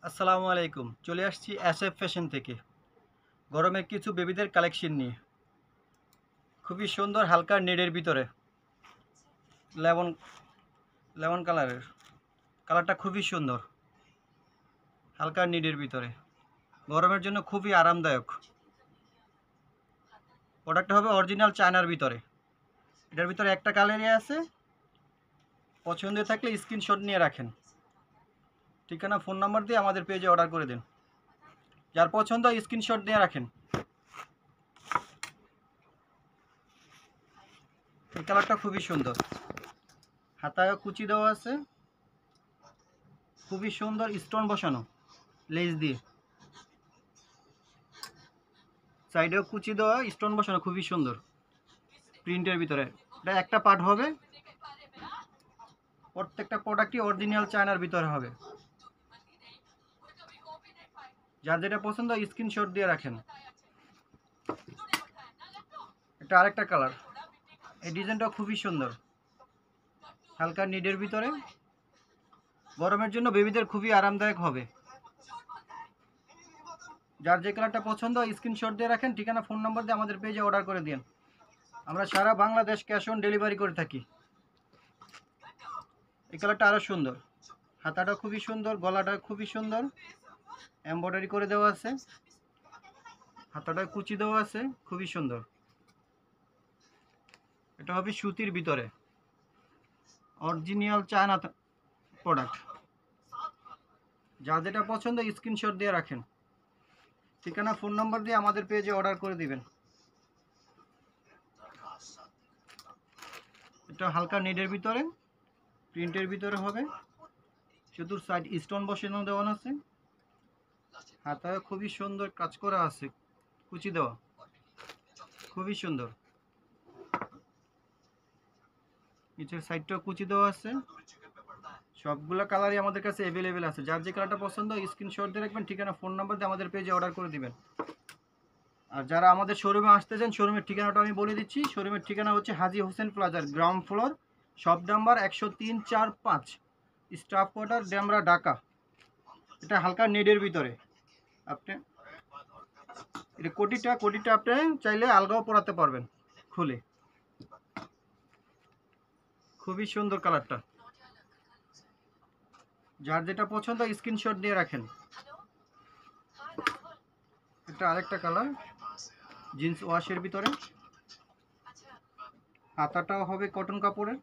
আসসালামু আলাইকুম। চলে আসছি এসএফ ফ্যাশন থেকে গরমের কিছু বেবিদের কালেকশন নিয়ে। খুবই সুন্দর হালকা নেডের ভিতরে লেমন লেমন কালারের। কালারটা খুবই সুন্দর হালকা নেডের ভিতরে গরমের জন্য খুবই আরামদায়ক। প্রোডাক্টটা হবে অরিজিনাল চায়নার ভিতরে। এটার ভিতরে একটা কালারই আছে, পছন্দ থাকলে স্ক্রিনশট নিয়ে রাখেন। ঠিকানা ফোন নাম্বার দিয়ে আমাদের পেজে অর্ডার করে দিন। যার পছন্দ স্ক্রিনশট নিয়ে রাখেন। এই কালারটা খুবই সুন্দর, হাতায় কুচি দেওয়া আছে, খুবই সুন্দর স্টোন বসানো লেস দিয়ে, সাইডেও কুচি দেওয়া স্টোন বসানো, খুবই সুন্দর প্রিন্টের ভিতরে। এটা একটা পার্ট হবে, প্রত্যেকটা প্রোডাক্টই অরিজিনাল চায়নার ভিতরে হবে। যার যেটা পছন্দ স্ক্রিনশট দিয়ে রাখেন। এটা আরেকটা কালার, এই ডিজাইনটা খুবই সুন্দর হালকা নিডের ভিতরে, গরমের জন্য বেবিদের খুবই আরামদায়ক হবে। যার যে কালারটা পছন্দ স্ক্রিনশট দিয়ে রাখেন, ঠিকানা ফোন নম্বর দিয়ে আমাদের পেজে অর্ডার করে দিন। আমরা সারা বাংলাদেশ ক্যাশ অন ডেলিভারি করে থাকি। এই কালারটা আরও সুন্দর, হাতাটা খুবই সুন্দর, গলাটা খুবই সুন্দর, এমব্রয়ডারি করে দেওয়া আছে, হাতাটা কুচি দেওয়া আছে, খুবই সুন্দর। এটা হবে সুতির ভিতরে, অরিজিনাল চায়না প্রোডাক্ট। যা যেটা পছন্দ স্ক্রিনশট দিয়ে রাখেন, ঠিকানা ফোন নম্বর দিয়ে আমাদের পেজে অর্ডার করে দিবেন। এটা হালকা নেটের ভিতরে প্রিন্টের ভিতরে হবে, চতুর সাইড স্টোন বসানো দেওয়া আছে, হাতায় খুবই সুন্দর কাজ করা আছে, কুচি দেওয়া, খুবই সুন্দর। নিচের সাইডটাও কুচি দেওয়া আছে। সবগুলো কালারই আমাদের কাছে অ্যাভেলেবেল আছে। যার যে কালারটা পছন্দ স্ক্রিনশট দিয়ে রাখবেন, ঠিকানা ফোন নাম্বার দিয়ে আমাদের পেজে অর্ডার করে দিবেন। আর যারা আমাদের শোরুমে আসতে চান, শোরুমের ঠিকানাটা আমি বলে দিচ্ছি। শোরুমের ঠিকানা হচ্ছে হাজী হোসেন প্লাজার ground floor, shop number 103-4-5, staff quarter, Demra, Dhaka. এটা হালকা নেডের ভিতরে। আপনি এটা কোটিটা আপনি চাইলে আলগাও পরাতে পারবেন খুলে। খুবই সুন্দর কালারটা। যার যেটা পছন্দ স্ক্রিনশট দিয়ে রাখেন। এটা আরেকটা কালার, জিন্স ওয়াশের ভিতরে, হাতাটাও হবে কটন কাপড়ের,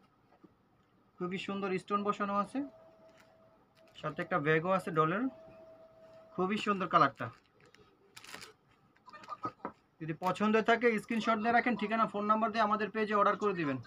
খুবই সুন্দর স্টোন বসানো আছে, সাথে একটা ব্যাগও আছে ডলের, খুবই সুন্দর কালারটা। যদি পছন্দ থাকে স্ক্রিনশট দিয়ে রাখেন, ঠিকানা ফোন নাম্বার দিয়ে আমাদের পেজে অর্ডার করে দিবেন।